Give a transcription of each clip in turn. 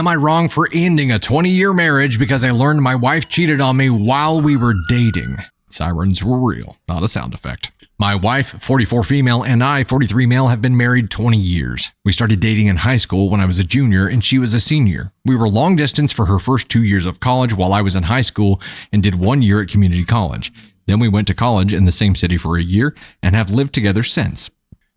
Am I wrong for ending a 20-year marriage because I learned my wife cheated on me while we were dating? Sirens were real, not a sound effect. My wife, 44 female, and I, 43 male, have been married 20 years. We started dating in high school when I was a junior and she was a senior. We were long distance for her first 2 years of college while I was in high school and did 1 year at community college. Then we went to college in the same city for a year and have lived together since.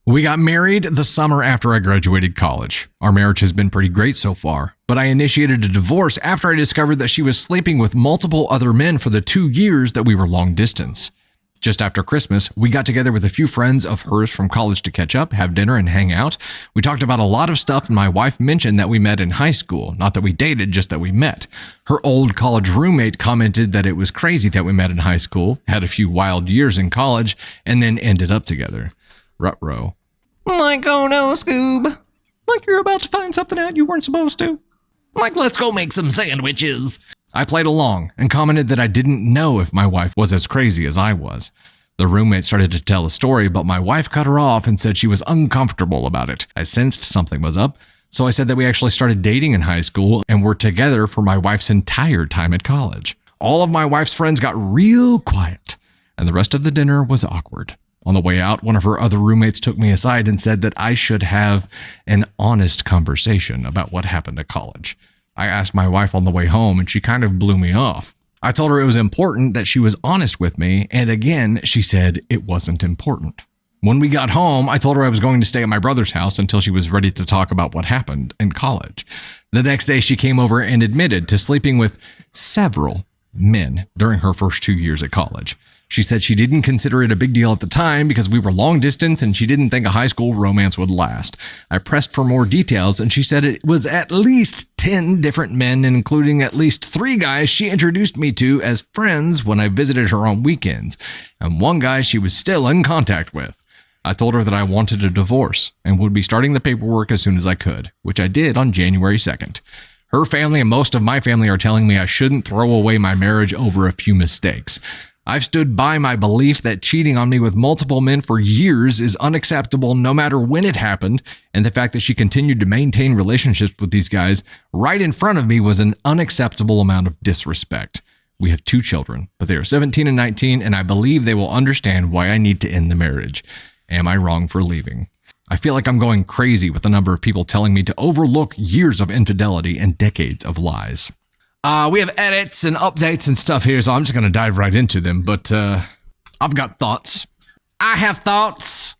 We got married the summer after I graduated college. Our marriage has been pretty great so far, but I initiated a divorce after I discovered that she was sleeping with multiple other men for the 2 years that we were long distance. Just after Christmas, we got together with a few friends of hers from college to catch up, have dinner, and hang out. We talked about a lot of stuff, and my wife mentioned that we met in high school. Not that we dated, just that we met. Her old college roommate commented that it was crazy that we met in high school, had a few wild years in college, and then ended up together. Ruh-roh. Like, oh no, Scoob. Like you're about to find something out you weren't supposed to. Like, let's go make some sandwiches. I played along and commented that I didn't know if my wife was as crazy as I was. The roommate started to tell a story, but my wife cut her off and said she was uncomfortable about it. I sensed something was up, so I said that we actually started dating in high school and were together for my wife's entire time at college. All of my wife's friends got real quiet, and the rest of the dinner was awkward. On the way out, one of her other roommates took me aside and said that I should have an honest conversation about what happened at college. I asked my wife on the way home and she kind of blew me off. I told her it was important that she was honest with me, and again, she said it wasn't important. When we got home, I told her I was going to stay at my brother's house until she was ready to talk about what happened in college. The next day, she came over and admitted to sleeping with several men during her first 2 years at college. She said she didn't consider it a big deal at the time because we were long distance and she didn't think a high school romance would last. I pressed for more details and she said it was at least 10 different men, including at least 3 guys she introduced me to as friends when I visited her on weekends, and 1 guy she was still in contact with. I told her that I wanted a divorce and would be starting the paperwork as soon as I could, which I did on January 2nd. Her family and most of my family are telling me I shouldn't throw away my marriage over a few mistakes. I've stood by my belief that cheating on me with multiple men for years is unacceptable no matter when it happened, and the fact that she continued to maintain relationships with these guys right in front of me was an unacceptable amount of disrespect. We have 2 children, but they are 17 and 19, and I believe they will understand why I need to end the marriage. Am I wrong for leaving? I feel like I'm going crazy with the number of people telling me to overlook years of infidelity and decades of lies. We have edits and updates and stuff here, so I'm just going to dive right into them. But I've got thoughts. I have thoughts.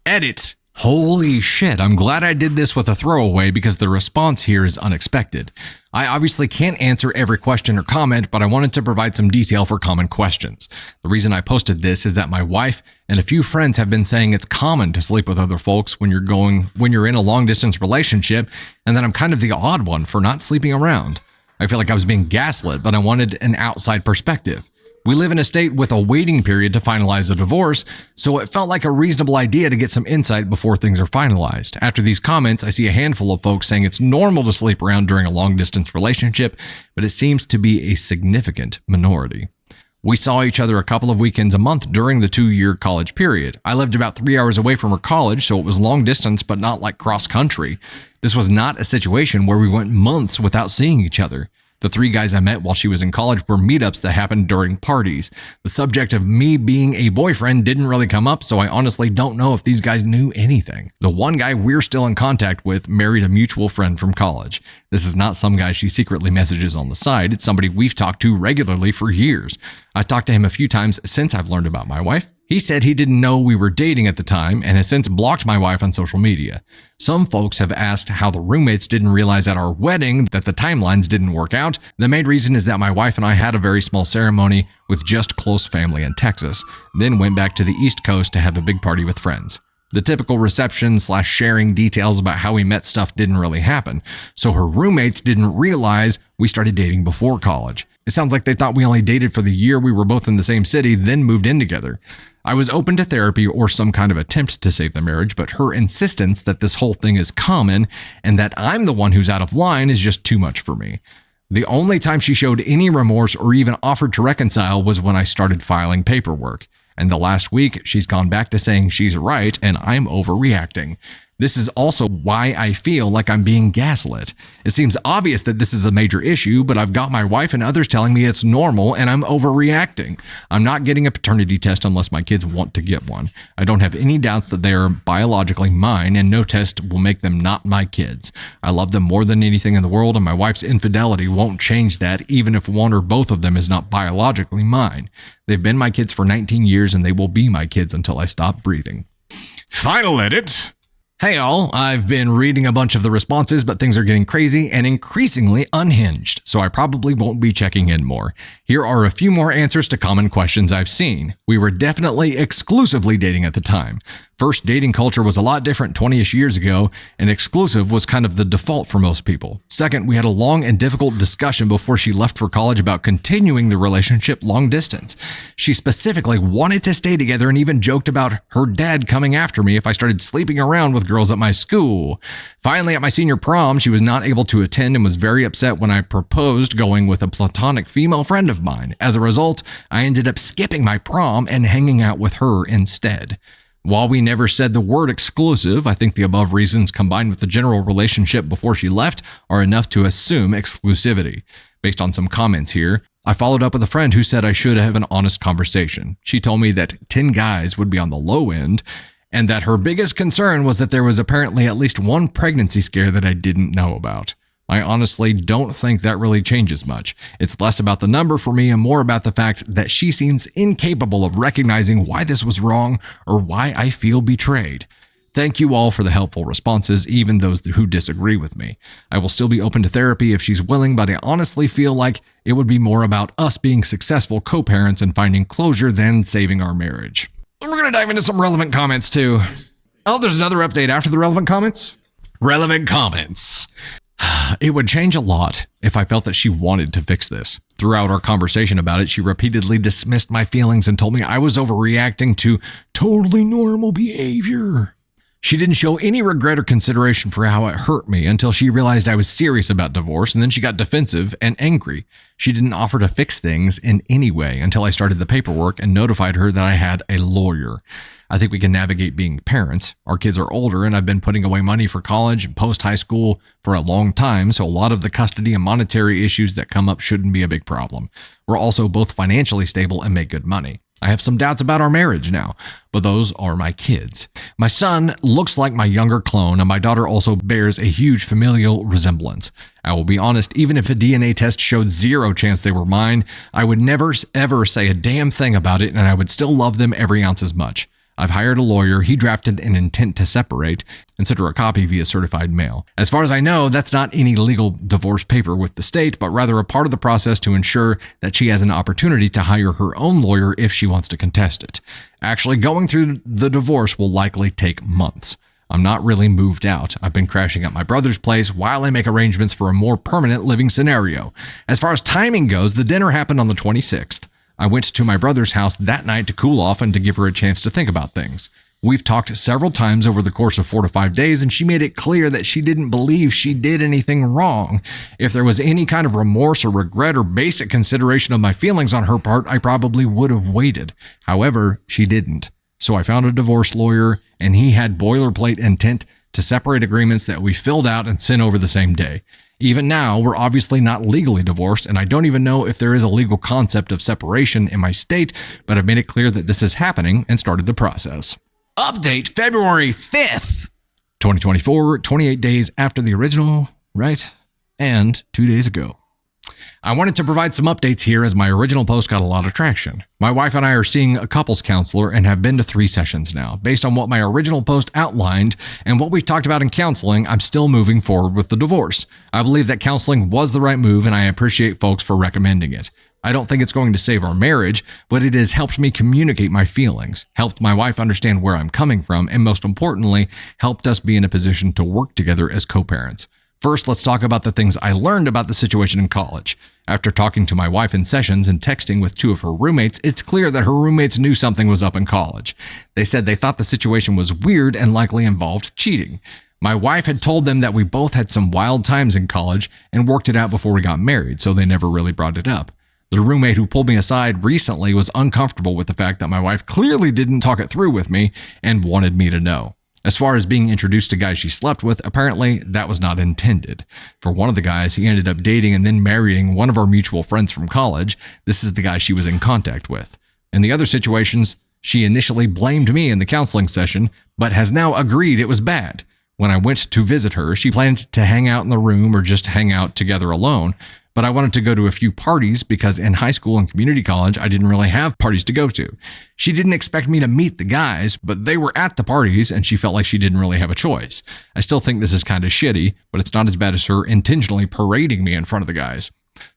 Edit. Holy shit, I'm glad I did this with a throwaway because the response here is unexpected. I obviously can't answer every question or comment, but I wanted to provide some detail for common questions. The reason I posted this is that my wife and a few friends have been saying it's common to sleep with other folks when you're in a long distance relationship, and that I'm kind of the odd one for not sleeping around. I feel like I was being gaslit, but I wanted an outside perspective. We live in a state with a waiting period to finalize a divorce, so it felt like a reasonable idea to get some insight before things are finalized. After these comments, I see a handful of folks saying it's normal to sleep around during a long-distance relationship, but it seems to be a significant minority. We saw each other a couple of weekends a month during the 2-year college period. I lived about 3 hours away from her college, so it was long distance, but not like cross-country. This was not a situation where we went months without seeing each other. The 3 guys I met while she was in college were meetups that happened during parties. The subject of me being a boyfriend didn't really come up, so I honestly don't know if these guys knew anything. The 1 guy we're still in contact with married a mutual friend from college. This is not some guy she secretly messages on the side. It's somebody we've talked to regularly for years. I've talked to him a few times since I've learned about my wife. He said he didn't know we were dating at the time and has since blocked my wife on social media. Some folks have asked how the roommates didn't realize at our wedding that the timelines didn't work out. The main reason is that my wife and I had a very small ceremony with just close family in Texas, then went back to the East Coast to have a big party with friends. The typical reception/sharing details about how we met stuff didn't really happen, so her roommates didn't realize we started dating before college. It sounds like they thought we only dated for the year we were both in the same city, then moved in together. I was open to therapy or some kind of attempt to save the marriage, but her insistence that this whole thing is common and that I'm the one who's out of line is just too much for me. The only time she showed any remorse or even offered to reconcile was when I started filing paperwork. And the last week, she's gone back to saying she's right and I'm overreacting. This is also why I feel like I'm being gaslit. It seems obvious that this is a major issue, but I've got my wife and others telling me it's normal and I'm overreacting. I'm not getting a paternity test unless my kids want to get one. I don't have any doubts that they are biologically mine, and no test will make them not my kids. I love them more than anything in the world, and my wife's infidelity won't change that, even if one or both of them is not biologically mine. They've been my kids for 19 years, and they will be my kids until I stop breathing. Final edit. Hey all, I've been reading a bunch of the responses, but things are getting crazy and increasingly unhinged, so I probably won't be checking in more. Here are a few more answers to common questions I've seen. We were definitely exclusively dating at the time. First, dating culture was a lot different 20-ish years ago, and exclusive was kind of the default for most people. Second, we had a long and difficult discussion before she left for college about continuing the relationship long distance. She specifically wanted to stay together and even joked about her dad coming after me if I started sleeping around with girls at my school. Finally, at my senior prom, she was not able to attend and was very upset when I proposed going with a platonic female friend of mine. As a result, I ended up skipping my prom and hanging out with her instead. While we never said the word exclusive, I think the above reasons combined with the general relationship before she left are enough to assume exclusivity. Based on some comments here, I followed up with a friend who said I should have an honest conversation. She told me that 10 guys would be on the low end, and that her biggest concern was that there was apparently at least one pregnancy scare that I didn't know about. I honestly don't think that really changes much. It's less about the number for me and more about the fact that she seems incapable of recognizing why this was wrong or why I feel betrayed. Thank you all for the helpful responses, even those who disagree with me. I will still be open to therapy if she's willing, but I honestly feel like it would be more about us being successful co-parents and finding closure than saving our marriage. And we're going to dive into some relevant comments too. Oh, there's another update after the relevant comments? Relevant comments. It would change a lot if I felt that she wanted to fix this. Throughout our conversation about it, she repeatedly dismissed my feelings and told me I was overreacting to totally normal behavior. She didn't show any regret or consideration for how it hurt me until she realized I was serious about divorce, and then she got defensive and angry. She didn't offer to fix things in any way until I started the paperwork and notified her that I had a lawyer. I think we can navigate being parents. Our kids are older, and I've been putting away money for college and post-high school for a long time, so a lot of the custody and monetary issues that come up shouldn't be a big problem. We're also both financially stable and make good money. I have some doubts about our marriage now, but those are my kids. My son looks like my younger clone, and my daughter also bears a huge familial resemblance. I will be honest, even if a DNA test showed zero chance they were mine, I would never ever say a damn thing about it, and I would still love them every ounce as much. I've hired a lawyer. He drafted an intent to separate and sent her a copy via certified mail. As far as I know, that's not any legal divorce paper with the state, but rather a part of the process to ensure that she has an opportunity to hire her own lawyer if she wants to contest it. Actually, going through the divorce will likely take months. I'm not really moved out. I've been crashing at my brother's place while I make arrangements for a more permanent living scenario. As far as timing goes, the dinner happened on the 26th. I went to my brother's house that night to cool off and to give her a chance to think about things. We've talked several times over the course of 4 to 5 days, and she made it clear that she didn't believe she did anything wrong. If there was any kind of remorse or regret or basic consideration of my feelings on her part, I probably would have waited. However, she didn't. So I found a divorce lawyer, and he had boilerplate intent to separate agreements that we filled out and sent over the same day. Even now, we're obviously not legally divorced, and I don't even know if there is a legal concept of separation in my state, but I've made it clear that this is happening and started the process. Update February 5th, 2024, 28 days after the original, right? And 2 days ago. I wanted to provide some updates here as my original post got a lot of traction. My wife and I are seeing a couples counselor and have been to 3 sessions now. Based on what my original post outlined and what we talked about in counseling, I'm still moving forward with the divorce. I believe that counseling was the right move, and I appreciate folks for recommending it. I don't think it's going to save our marriage, but it has helped me communicate my feelings, helped my wife understand where I'm coming from, and most importantly, helped us be in a position to work together as co-parents. First, let's talk about the things I learned about the situation in college. After talking to my wife in sessions and texting with 2 of her roommates, it's clear that her roommates knew something was up in college. They said they thought the situation was weird and likely involved cheating. My wife had told them that we both had some wild times in college and worked it out before we got married, so they never really brought it up. The roommate who pulled me aside recently was uncomfortable with the fact that my wife clearly didn't talk it through with me and wanted me to know. As far as being introduced to guys she slept with, apparently that was not intended. For one of the guys, he ended up dating and then marrying one of our mutual friends from college. This is the guy she was in contact with. In the other situations, she initially blamed me in the counseling session, but has now agreed it was bad. When I went to visit her, she planned to hang out in the room or just hang out together alone, but I wanted to go to a few parties because in high school and community college, I didn't really have parties to go to. She didn't expect me to meet the guys, but they were at the parties and she felt like she didn't really have a choice. I still think this is kind of shitty, but it's not as bad as her intentionally parading me in front of the guys.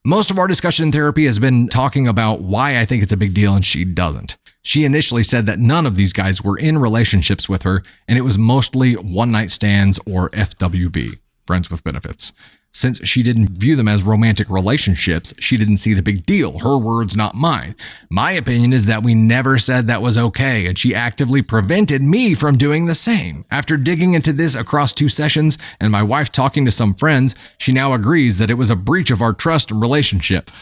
Most of our discussion in therapy has been talking about why I think it's a big deal and she doesn't. She initially said that none of these guys were in relationships with her and it was mostly one-night stands or FWB, friends with benefits. Since she didn't view them as romantic relationships, she didn't see the big deal. Her words, not mine. My opinion is that we never said that was okay, and she actively prevented me from doing the same. After digging into this across 2 sessions and my wife talking to some friends, she now agrees that it was a breach of our trust and relationship.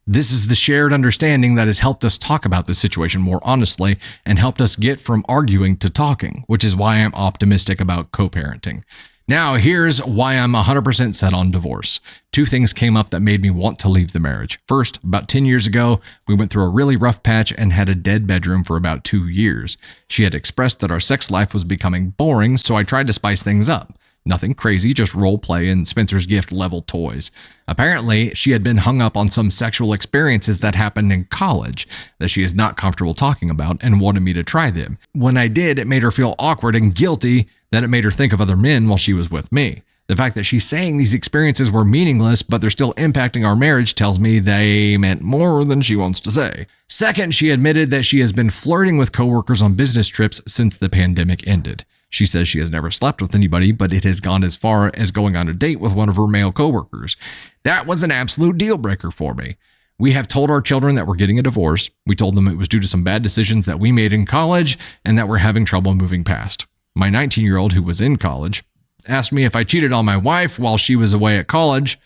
This is the shared understanding that has helped us talk about this situation more honestly and helped us get from arguing to talking, which is why I'm optimistic about co-parenting. Now, here's why I'm 100% set on divorce. 2 things came up that made me want to leave the marriage. First, about 10 years ago, we went through a really rough patch and had a dead bedroom for about 2 years. She had expressed that our sex life was becoming boring, so I tried to spice things up. Nothing crazy, just role play and Spencer's Gift level toys. Apparently, she had been hung up on some sexual experiences that happened in college that she is not comfortable talking about and wanted me to try them. When I did, it made her feel awkward and guilty. Then it made her think of other men while she was with me. The fact that she's saying these experiences were meaningless, but they're still impacting our marriage tells me they meant more than she wants to say. Second, she admitted that she has been flirting with coworkers on business trips since the pandemic ended. She says she has never slept with anybody, but it has gone as far as going on a date with one of her male coworkers. That was an absolute deal breaker for me. We have told our children that we're getting a divorce. We told them it was due to some bad decisions that we made in college and that we're having trouble moving past. My 19-year-old, who was in college, asked me if I cheated on my wife while she was away at college.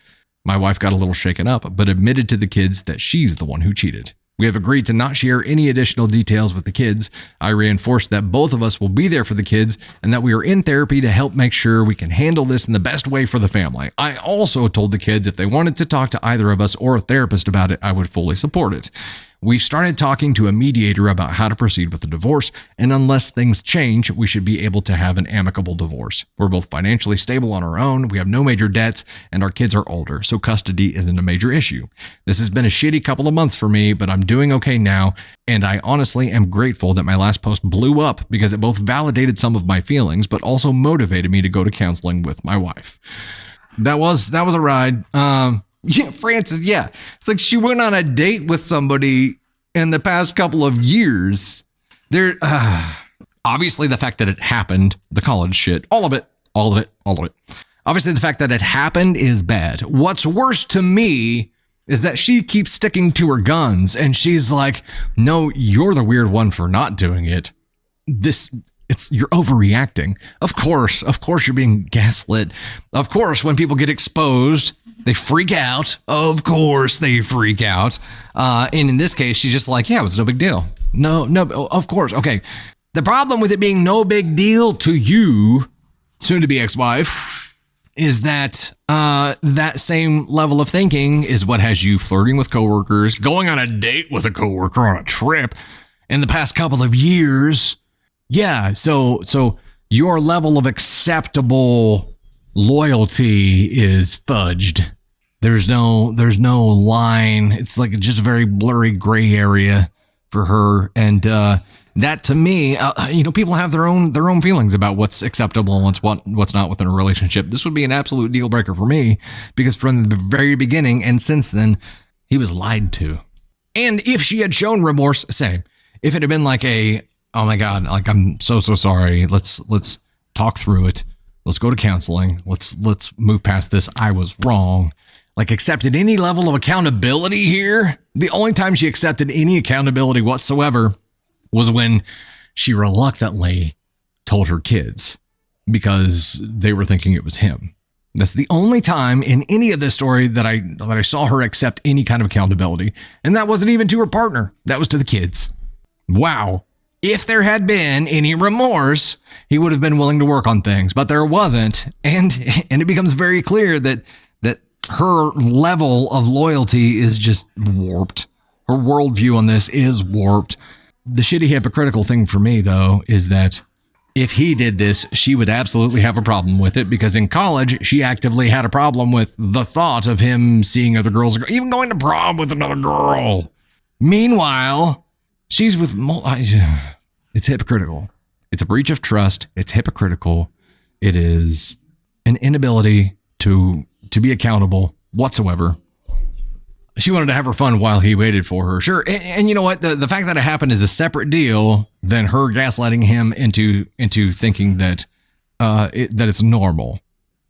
My wife got a little shaken up, but admitted to the kids that she's the one who cheated. We have agreed to not share any additional details with the kids. I reinforced that both of us will be there for the kids and that we are in therapy to help make sure we can handle this in the best way for the family. I also told the kids if they wanted to talk to either of us or a therapist about it, I would fully support it. We started talking to a mediator about how to proceed with the divorce, and unless things change, we should be able to have an amicable divorce. We're both financially stable on our own, we have no major debts, and our kids are older, so custody isn't a major issue. This has been a shitty couple of months for me, but I'm doing okay now, and I honestly am grateful that my last post blew up because it both validated some of my feelings, but also motivated me to go to counseling with my wife. That was a ride. Yeah, Francis, yeah. It's like she went on a date with somebody in the past couple of years. Obviously, the fact that it happened, the college shit, all of it. Obviously, the fact that it happened is bad. What's worse to me is that she keeps sticking to her guns and she's like, no, you're the weird one for not doing it. You're overreacting. Of course, you're being gaslit. Of course, when people get exposed, they freak out. Of course they freak out. And in this case, she's just like, yeah, it's no big deal. No, of course. Okay. The problem with it being no big deal to you, soon to be ex-wife, is that that same level of thinking is what has you flirting with coworkers, going on a date with a coworker on a trip in the past couple of years. Yeah. So your level of acceptable loyalty is fudged. There's no line. It's like just a very blurry gray area for her. And that to me, people have their own feelings about what's acceptable and what's not within a relationship. This would be an absolute deal breaker for me because from the very beginning and since then, he was lied to. And if she had shown remorse, same. If it had been like oh my God, like I'm so sorry. Let's talk through it. Let's go to counseling. Let's move past this. I was wrong. Like accepted any level of accountability here. The only time she accepted any accountability whatsoever was when she reluctantly told her kids because they were thinking it was him. That's the only time in any of this story that I saw her accept any kind of accountability. And that wasn't even to her partner. That was to the kids. Wow. if there had been any remorse, he would have been willing to work on things, but there wasn't. And it becomes very clear that her level of loyalty is just warped. Her worldview on this is warped. The shitty hypocritical thing for me, though, is that if he did this, she would absolutely have a problem with it, because in college, she actively had a problem with the thought of him seeing other girls, even going to prom with another girl. Meanwhile, she's with... It's hypocritical. It's a breach of trust. It's hypocritical. It is an inability to be accountable whatsoever. She wanted to have her fun while he waited for her. Sure. And you know what? The fact that it happened is a separate deal than her gaslighting him into thinking that it's normal.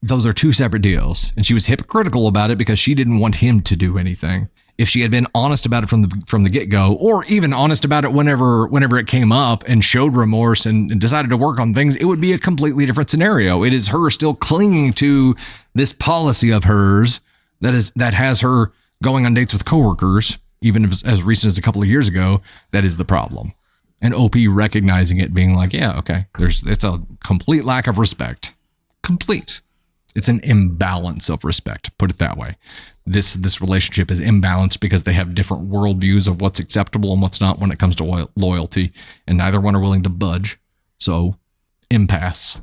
Those are two separate deals. And she was hypocritical about it because she didn't want him to do anything. If she had been honest about it from the get-go, or even honest about it whenever it came up and showed remorse and decided to work on things, it would be a completely different scenario. It is her still clinging to this policy of hers that has her going on dates with coworkers, even if as recent as a couple of years ago. That is the problem. And OP recognizing it, being like, yeah, okay, it's a complete lack of respect. Complete. It's an imbalance of respect, put it that way. This relationship is imbalanced because they have different worldviews of what's acceptable and what's not when it comes to loyalty, and neither one are willing to budge. So, impasse.